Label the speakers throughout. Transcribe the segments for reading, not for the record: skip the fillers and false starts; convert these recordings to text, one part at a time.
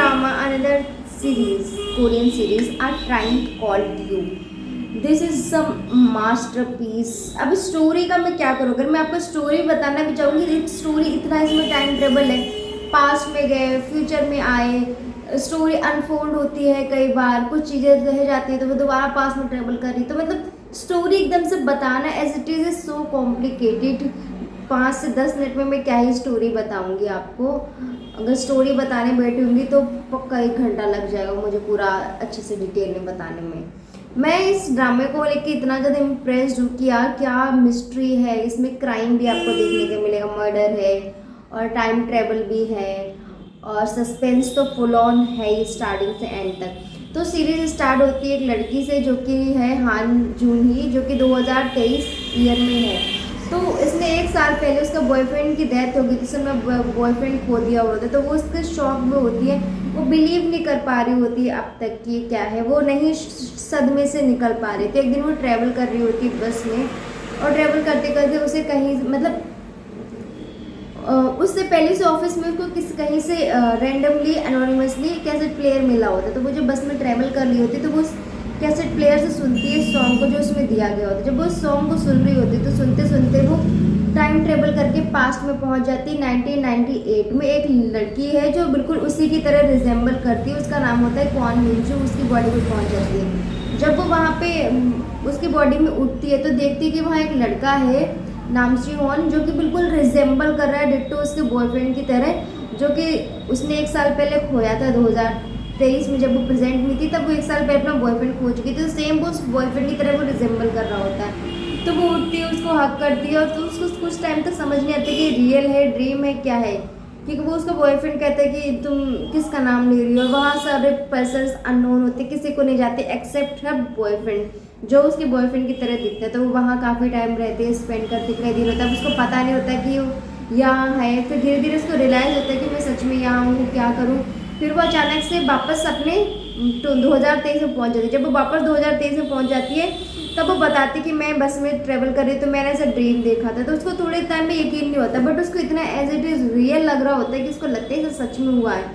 Speaker 1: drama, another series, Korean series are trying to call you. This is some masterpiece. अब story का मैं क्या करूँ, अगर मैं आपको स्टोरी बताना भी चाहूँगी, स्टोरी इतना इसमें टाइम ट्रेवल है, पास्ट में गए फ्यूचर में आए, स्टोरी अनफोल्ड होती है, कई बार कुछ चीज़ें रह जाती है तो वो दोबारा पास्ट में ट्रेवल कर रही, तो मतलब स्टोरी एकदम से बताना as it is so complicated. 5 से 10 मिनट में मैं क्या ही स्टोरी बताऊंगी आपको। अगर स्टोरी बताने बैठूंगी तो पक्का 1 घंटा लग जाएगा मुझे पूरा अच्छे से डिटेल में बताने में। मैं इस ड्रामे को लेके इतना ज़्यादा इम्प्रेस्ड हूँ कि यार क्या मिस्ट्री है इसमें, क्राइम भी आपको देखने को मिलेगा, मर्डर है और टाइम ट्रेवल भी है और सस्पेंस तो फुल ऑन है ही स्टार्टिंग से एंड तक। तो सीरीज स्टार्ट होती है एक लड़की से जो कि है हान जून ही, जो कि 2023 ईयर में है। तो इसने 1 साल पहले उसका बॉयफ्रेंड की डेथ हो गई थी, उसने बॉयफ्रेंड खो दिया होता है, तो वो उसके शॉक में होती है, वो बिलीव नहीं कर पा रही होती है अब तक कि क्या है, वो नहीं सदमे से निकल पा रही थी। एक दिन वो ट्रैवल कर रही होती है बस में, और ट्रैवल करते करते उसे कहीं मतलब उससे पहले से ऑफिस में उसको किसी कहीं से रैंडमली एनोनिमसली कैसेट प्लेयर मिला होता है, तो वो जो बस में ट्रैवल कर रही होती है तो वो कैसेट प्लेयर से सुनती है सॉन्ग को जो उसमें दिया गया होता है। जब वो सॉन्ग को सुन रही होती है तो सुनते सुनते वो टाइम ट्रेवल करके पास्ट में पहुंच जाती है। 1998 में एक लड़की है जो बिल्कुल उसी की तरह रिजेंबल करती है, उसका नाम होता है क्वान मिंजू, उसकी बॉडी में पहुंच जाती है। जब वो वहाँ पे उसकी बॉडी में उठती है तो देखती है कि वहाँ एक लड़का है नामची होन, जो कि बिल्कुल रिजेंबल कर रहा है डिट्टो उसके बॉयफ्रेंड की तरह, जो कि उसने 1 साल पहले खोया था 2023 में। जब वो प्रेजेंट में थी तब वो 1 साल पहले अपना बॉयफ्रेंड खो चुकी थी, तो सेम वो उस बॉयफ्रेंड की तरह वो रिजेंबल कर रहा होता है। तो वो उठती है, उसको हक करती है, और तो उसको कुछ टाइम तक समझ नहीं आता कि रियल है ड्रीम है क्या है, क्योंकि वो उसका बॉयफ्रेंड कहता है कि तुम किसका नाम ले रही हो, और वहाँ सारे पर्सन्स अननोन होते, किसी को नहीं जाते एक्सेप्ट है बॉयफ्रेंड जो उसके बॉयफ्रेंड की तरह दिखता है। तो वो वहाँ काफ़ी टाइम रहते हैं, स्पेंड करते कई दिन होता है, उसको पता नहीं होता कि वो यहाँ है। फिर धीरे धीरे उसको रियलाइज़ होता है कि मैं सच में यहाँ हूँ, क्या करूँ। फिर वो अचानक से वापस अपने 2023 में पहुँच जाती है। जब वो वापस 2023 में पहुँच जाती है तब वो बताती कि मैं बस में ट्रेवल कर रही तो मैंने ऐसा ड्रीम देखा था। तो उसको थोड़े टाइम में यकीन नहीं होता, बट उसको इतना एज इट इज़ रियल लग रहा होता है कि उसको लगता है कि सच में हुआ है,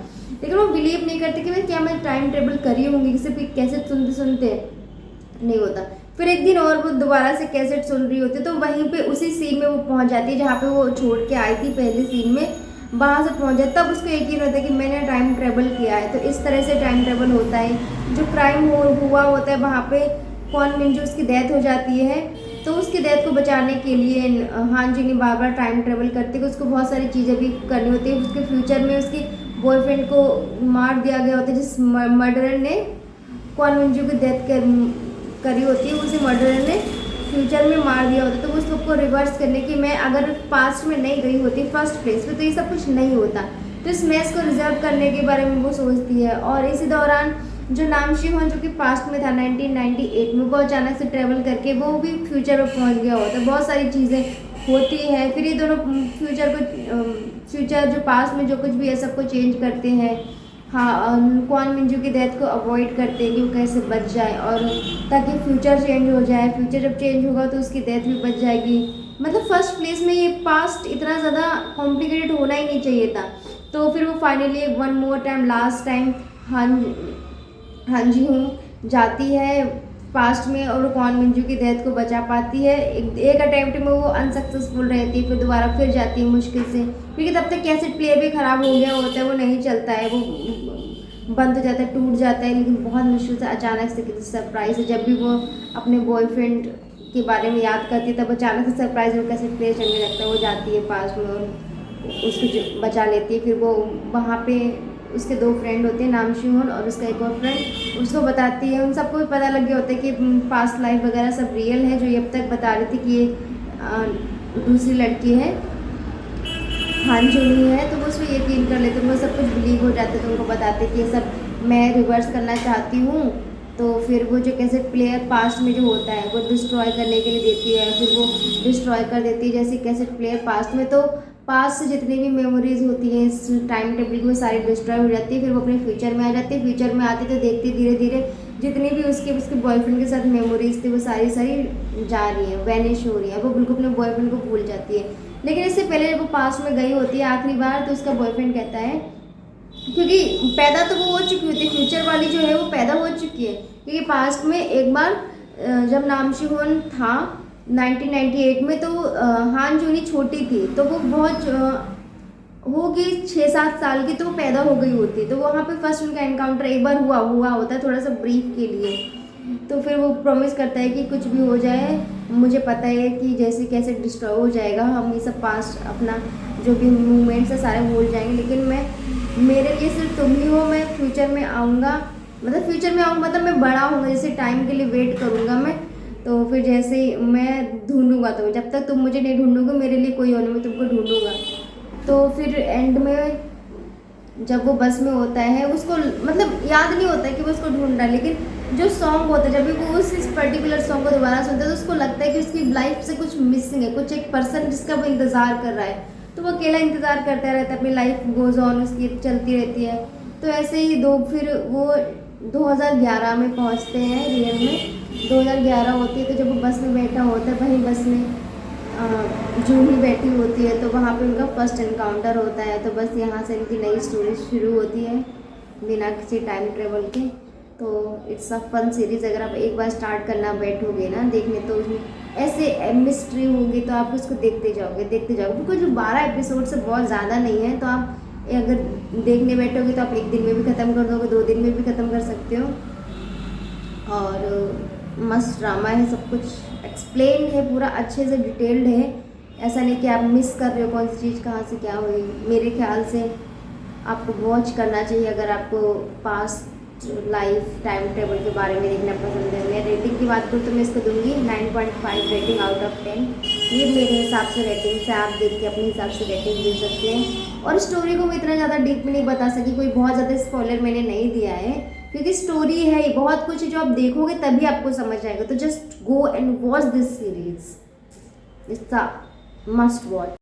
Speaker 1: लेकिन वो बिलीव नहीं करती कि मैं टाइम ट्रेवल करी होंगी, किसी भी कैसे सुनते सुनते नहीं होता। फिर एक दिन और वो दोबारा से कैसेट सुन रही होती है, तो वहीं पे उसी सीन में वो पहुंच जाती है जहाँ पे वो छोड़ के आई थी पहले सीन में, वहाँ से पहुंच जाती, तब उसको यकीन होता है कि मैंने टाइम ट्रेवल किया है। तो इस तरह से टाइम ट्रेवल होता है। जो क्राइम हुआ होता है वहाँ पे कौन मिंजू उसकी डेथ हो जाती है, तो उसकी डेथ को बचाने के लिए हान जी ने बार बार टाइम ट्रेवल करते हुए उसको बहुत सारी चीज़ें भी करनी होती है। उसके फ्यूचर में उसके बॉयफ्रेंड को मार दिया गया होता है, जिस मर्डरर ने कौन मिंजू की डेथ करी होती है, उसे मर्डरर ने फ्यूचर में मार दिया होता। तो वो उसको रिवर्स करने की, मैं अगर पास्ट में नहीं गई होती फर्स्ट प्लेस पे तो ये सब कुछ नहीं होता। तो इस मैच को रिजर्व करने के बारे में वो सोचती है। और इसी दौरान जो नामशी होन जो कि पास्ट में था 1998 में, वो अचानक से ट्रेवल करके वो भी फ्यूचर में पहुंच गया होता है। बहुत सारी चीज़ें होती है। फिर ये दोनों फ्यूचर जो पास्ट में जो कुछ भी है सबको चेंज करते हैं। हाँ, क्वान मिंजू की डेथ को अवॉइड करते हैं कि वो कैसे बच जाए, और ताकि फ्यूचर चेंज हो जाए। फ्यूचर जब चेंज होगा तो उसकी डेथ भी बच जाएगी। मतलब फर्स्ट प्लेस में ये पास्ट इतना ज़्यादा कॉम्प्लिकेटेड होना ही नहीं चाहिए था। तो फिर वो finally one more time last time हाँ जी हूँ जाती है पास्ट में, और कौन मिंजू की डेथ को बचा पाती है। एक अटेम्प्ट में वो अनसक्सेसफुल रहती है, फिर दोबारा फिर जाती है मुश्किल से, क्योंकि तब तक कैसेट प्लेयर भी ख़राब हो गया होता है, वो नहीं चलता है, वो बंद हो जाता है, टूट जाता है। लेकिन बहुत मुश्किल से अचानक से किसी सरप्राइज है, जब भी वो अपने बॉयफ्रेंड के बारे में याद करती है तब अचानक से सरप्राइज में कैसेट प्लेयर चलने लगता है। वो जाती है पास में और उसको बचा लेती है। फिर वो वहाँ पे उसके 2 फ्रेंड होते हैं, नामशी होन और उसका एक और फ्रेंड, उसको बताती है। उन सबको भी पता लग गया होता है कि पास्ट लाइफ वगैरह सब रियल है, जो ये अब तक बता रही थी कि ये दूसरी लड़की है हान जुनी है। तो वो उसमें यकीन कर लेते हैं, वो सब कुछ बिलीव हो जाते, तो उनको बताते कि ये सब मैं रिवर्स करना चाहती हूँ। तो फिर वो जो कैसेट प्लेयर पास्ट में जो होता है वो डिस्ट्रॉय करने के लिए देती है, फिर वो डिस्ट्रॉय कर देती है जैसे कैसेट प्लेयर पास्ट में। तो पास्ट से जितनी भी मेमोरीज होती हैं इस टाइम टेबल में सारी डिस्ट्रॉय हो जाती है। फिर वो अपने फ्यूचर में आ जाती है। फ्यूचर में आती तो देखती धीरे धीरे जितनी भी उसके बॉयफ्रेंड के साथ मेमोरीज थी वो सारी जा रही है, वैनिश हो रही है। वो बिल्कुल अपने बॉयफ्रेंड को भूल जाती है। लेकिन इससे पहले जब वो पास्ट में गई होती है आखिरी बार, तो उसका बॉयफ्रेंड कहता है क्योंकि पैदा तो वो हो चुकी होती है, फ्यूचर वाली जो है वो पैदा हो चुकी है, क्योंकि पास्ट में एक बार जब नामशी होन था 1998 में, तो हान जूनी छोटी थी, तो वो बहुत होगी 6-7 साल की, तो वो पैदा हो गई होती, तो वहाँ पे फर्स्ट उनका एनकाउंटर एक बार हुआ होता है, थोड़ा सा ब्रीफ के लिए। तो फिर वो प्रॉमिस करता है कि कुछ भी हो जाए, मुझे पता है कि जैसे कैसे डिस्ट्रॉय हो जाएगा, हम ये सब पास्ट अपना जो भी मूवमेंट्स है सारे भूल जाएंगे, लेकिन मेरे लिए सिर्फ तुम ही हो, मैं फ्यूचर में आऊँगा, मतलब मैं बड़ा होऊंगा, जैसे टाइम के लिए वेट करूँगा मैं, तो फिर जैसे मैं ढूंढूंगा, तो जब तक तुम मुझे नहीं ढूंढोगे मेरे लिए कोई और नहीं, मैं तुमको ढूंढूंगा। तो फिर एंड में जब वो बस में होता है, उसको मतलब याद नहीं होता है कि वो उसको ढूंढ रहा है, लेकिन जो सॉन्ग होता है जब भी वो उस पर्टिकुलर सॉन्ग को दोबारा सुनता है, तो उसको लगता है कि उसकी लाइफ से कुछ मिसिंग है, कुछ एक पर्सन जिसका वो इंतज़ार कर रहा है, तो वो अकेला इंतज़ार करता रहता है, अपनी लाइफ गोज ऑन उसकी चलती रहती है। तो ऐसे ही फिर वो 2011 में पहुंचते हैं, रियल में 2011 होती है, तो जब वो बस में बैठा होता है, वहीं बस में जूही बैठी होती है, तो वहाँ पे उनका फर्स्ट एनकाउंटर होता है। तो बस यहाँ से इनकी नई स्टोरी शुरू होती है बिना किसी टाइम ट्रेवल के। तो इट्स अ फन सीरीज़, अगर आप एक बार स्टार्ट करना बैठोगे ना देखने, तो उसमें ऐसे मिस्ट्री होगी, तो आप उसको देखते जाओगे, बिकॉज जो 12 एपिसोड से बहुत ज़्यादा नहीं है, तो आप अगर देखने बैठोगे तो आप एक दिन में भी ख़त्म कर दोगे, 2 दिन में भी ख़त्म कर सकते हो। और मस्त ड्रामा है, सब कुछ एक्सप्लेन है, पूरा अच्छे से डिटेल्ड है, ऐसा नहीं कि आप मिस कर रहे हो कौन सी चीज़ कहाँ से क्या हुई। मेरे ख्याल से आपको वॉच करना चाहिए अगर आपको पास्ट लाइफ टाइम टेबल के बारे में देखना पसंद है। मैं रेटिंग की बात करूँ तो मैं इसको दूंगी 9.5 रेटिंग आउट ऑफ 10। ये मेरे हिसाब से रेटिंग से, आप देख के अपने हिसाब से रेटिंग दे सकते हैं। और स्टोरी को मैं इतना ज़्यादा डीप में नहीं बता सकी, कोई बहुत ज़्यादा स्पॉइलर मैंने नहीं दिया है, क्योंकि स्टोरी है, बहुत कुछ जो आप देखोगे तभी आपको समझ आएगा। तो just go and watch this series, it's a must watch.